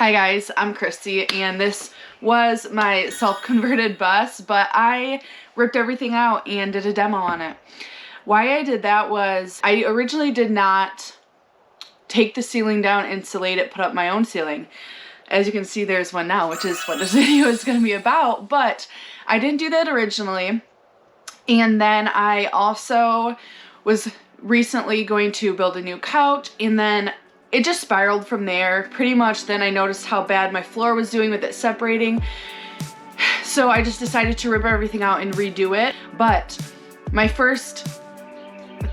Hi guys, I'm Krissy, and this was my self-converted bus, but I ripped everything out and did a demo on it. Why I did that was I originally did not take the ceiling down, insulate it, put up my own ceiling. As you can see, there's one now, which is what this video is going to be about, but I didn't do that originally. And then I also was recently going to build a new couch, and then it just spiraled from there. Pretty much then I noticed how bad my floor was doing with it separating. So I just decided to rip everything out and redo it. But my first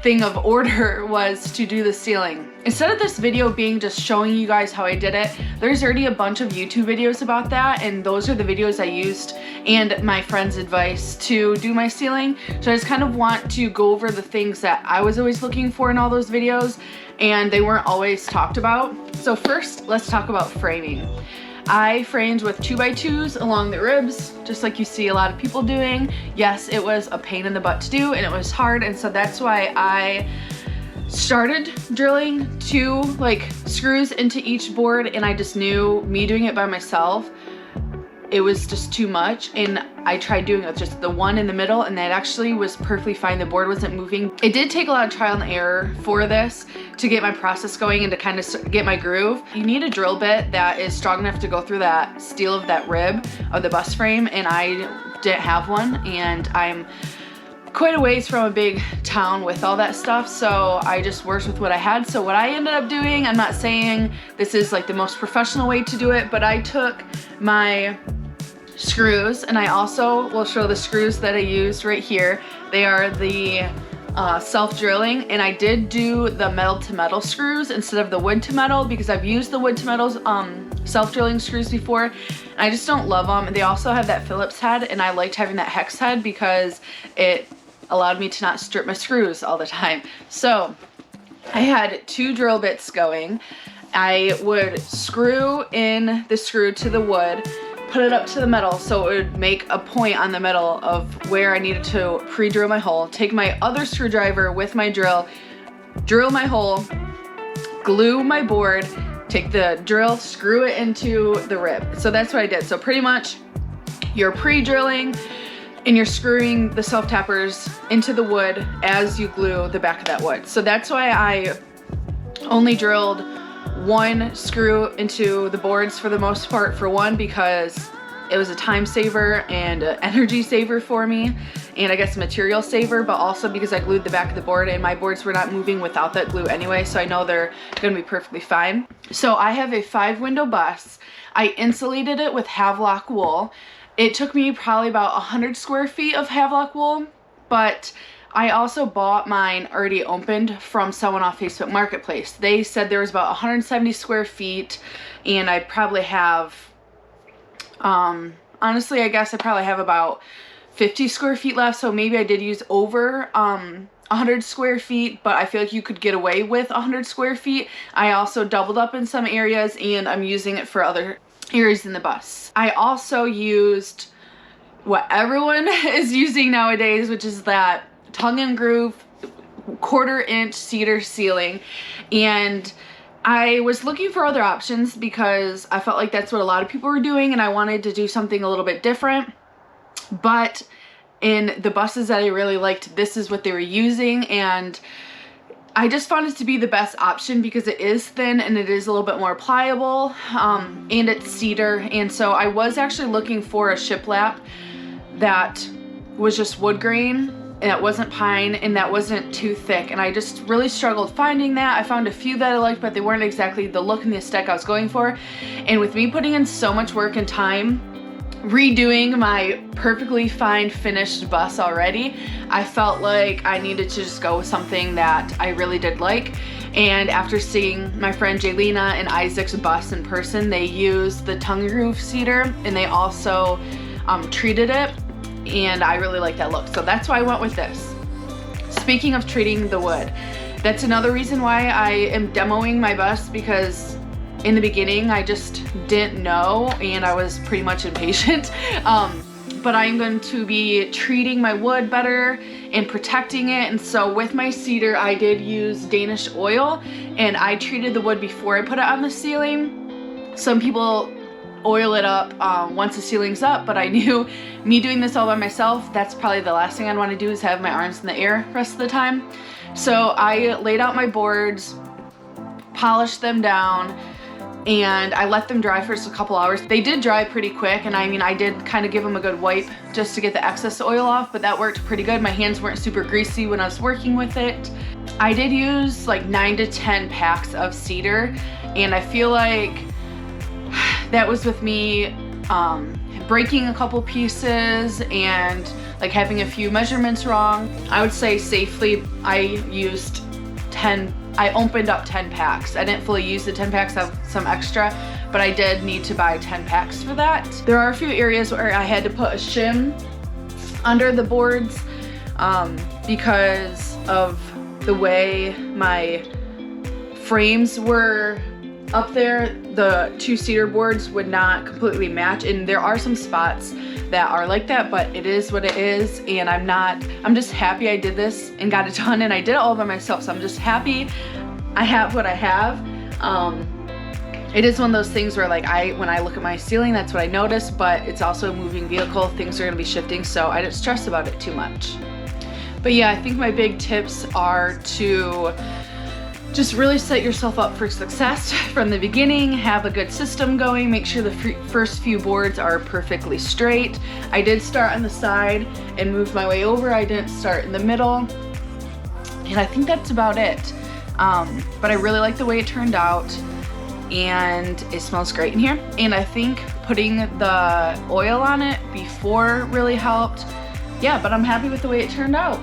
thing of order was to do the ceiling. Instead of this video being just showing you guys how I did it, there's already a bunch of YouTube videos about that, and those are the videos I used and my friend's advice to do my ceiling. So I just kind of want to go over the things that I was always looking for in all those videos, and they weren't always talked about. So first, let's talk about framing. I framed with 2x2s along the ribs, just like you see a lot of people doing. Yes, it was a pain in the butt to do, and it was hard, and so that's why I started drilling 2 screws into each board, and I just knew me doing it by myself, it was just too much, and I tried doing it with just the one in the middle, and that actually was perfectly fine. The board wasn't moving. It did take a lot of trial and error for this to get my process going and to kind of get my groove. You need a drill bit that is strong enough to go through that steel of that rib of the bus frame, and I didn't have one, and I'm quite a ways from a big town with all that stuff, so I just worked with what I had. So what I ended up doing, I'm not saying this is like the most professional way to do it, but I took my screws, and I also will show the screws that I used right here. They are the self-drilling, and I did do the metal to metal screws instead of the wood to metal because I've used the wood to metal self-drilling screws before, and I just don't love them. They also have that Phillips head, and I liked having that hex head because it allowed me to not strip my screws all the time. So I had 2 drill bits going. I would screw in the screw to the wood, put it up to the metal so it would make a point on the metal of where I needed to pre-drill my hole, take my other screwdriver with my drill my hole, glue my board, take the drill, screw it into the rib. So that's what I did. So pretty much you're pre-drilling and you're screwing the self-tappers into the wood as you glue the back of that wood. So that's why I only drilled 1 screw into the boards for the most part for one, because it was a time saver and an energy saver for me, and I guess a material saver, but also because I glued the back of the board and my boards were not moving without that glue anyway, so I know they're gonna be perfectly fine. So I have a 5-window bus. I insulated it with Havelock wool. It took me probably about 100 square feet of Havelock wool, but I also bought mine already opened from someone off Facebook Marketplace. They said there was about 170 square feet, and I probably have, honestly, I guess I probably have about 50 square feet left, so maybe I did use over 100 square feet, but I feel like you could get away with 100 square feet. I also doubled up in some areas, and I'm using it for other areas in the bus. I also used what everyone is using nowadays, which is that tongue and groove 1/4 inch cedar ceiling, and I was looking for other options because I felt like that's what a lot of people were doing, and I wanted to do something a little bit different. But in the buses that I really liked, this is what they were using, and I just found it to be the best option because it is thin and it is a little bit more pliable, and it's cedar. And so I was actually looking for a shiplap that was just wood grain, and that wasn't pine, and that wasn't too thick, and I just really struggled finding that. I found a few that I liked, but they weren't exactly the look and the aesthetic I was going for. And with me putting in so much work and time redoing my perfectly fine finished bus already, I felt like I needed to just go with something that I really did like. And after seeing my friend Jaylena and Isaac's bus in person, they used the tongue and groove cedar, and they also treated it, and I really like that look, so that's why I went with this. Speaking of treating the wood, that's another reason why I am demoing my bus, because in the beginning I just didn't know and I was pretty much impatient, but I'm going to be treating my wood better and protecting it. And so with my cedar, I did use Danish oil, and I treated the wood before I put it on the ceiling Some people oil it up once the ceiling's up, but I knew me doing this all by myself, that's probably the last thing I'd want to do is have my arms in the air the rest of the time. So I laid out my boards, polished them down, and I let them dry for just a couple hours. They did dry pretty quick, and I mean, I did kind of give them a good wipe just to get the excess oil off, but that worked pretty good. My hands weren't super greasy when I was working with it. I did use like 9 to 10 packs of cedar, and I feel like that was with me breaking a couple pieces and like having a few measurements wrong. I would say safely I opened up 10 packs. I didn't fully use the 10 packs, I have some extra, but I did need to buy 10 packs for that. There are a few areas where I had to put a shim under the boards because of the way my frames were up there. The two cedar boards would not completely match, and there are some spots that are like that, but it is what it is, and I'm just happy I did this and got it done, and I did it all by myself, so I'm just happy I have what I have. It is one of those things where like when I look at my ceiling, that's what I notice, but it's also a moving vehicle, things are gonna be shifting, so I didn't stress about it too much. But yeah, I think my big tips are to just really set yourself up for success from the beginning, have a good system going, make sure the first few boards are perfectly straight. I did start on the side and move my way over. I didn't start in the middle. And I think that's about it. But I really like the way it turned out, and it smells great in here. And I think putting the oil on it before really helped. Yeah, but I'm happy with the way it turned out.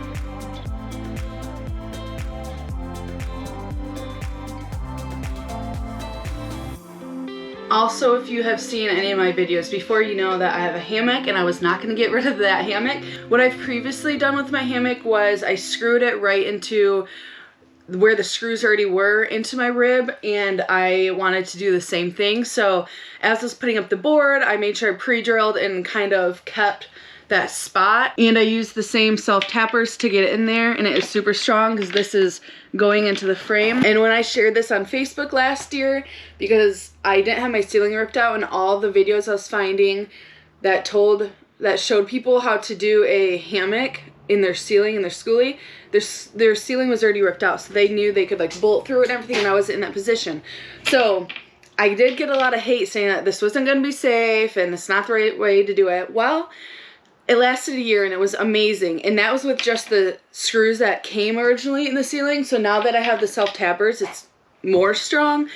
Also, if you have seen any of my videos before, you know that I have a hammock, and I was not going to get rid of that hammock. What I've previously done with my hammock was I screwed it right into where the screws already were into my rib, and I wanted to do the same thing. So as I was putting up the board, I made sure I pre-drilled and kind of kept that spot, and I used the same self-tappers to get it in there, and it is super strong because this is going into the frame. And when I shared this on Facebook last year, because I didn't have my ceiling ripped out, and all the videos I was finding that showed people how to do a hammock in their ceiling, in their skoolie, their ceiling was already ripped out, so they knew they could like bolt through it and everything, and I wasn't in that position. So I did get a lot of hate saying that this wasn't going to be safe and it's not the right way to do it. Well, it lasted a year and it was amazing, and that was with just the screws that came originally in the ceiling. So now that I have the self-tappers, it's more strong,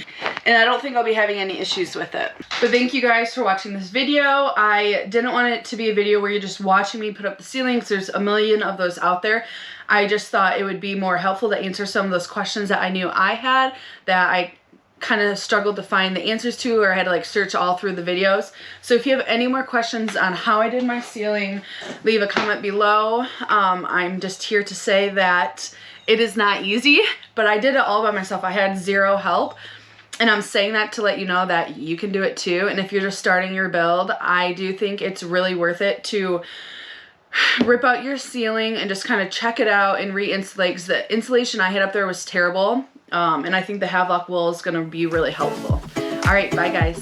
and I don't think I'll be having any issues with it. But thank you guys for watching this video. I didn't want it to be a video where you're just watching me put up the ceiling, because there's a million of those out there. I just thought it would be more helpful to answer some of those questions that I knew I had, that I kind of struggled to find the answers to, or I had to like search all through the videos. So if you have any more questions on how I did my ceiling, leave a comment below. I'm just here to say that it is not easy, but I did it all by myself. I had zero help, and I'm saying that to let you know that you can do it too. And if you're just starting your build, I do think it's really worth it to rip out your ceiling and just kind of check it out and re-insulate, because the insulation I had up there was terrible. And I think the Havelock wool is going to be really helpful. All right, bye guys.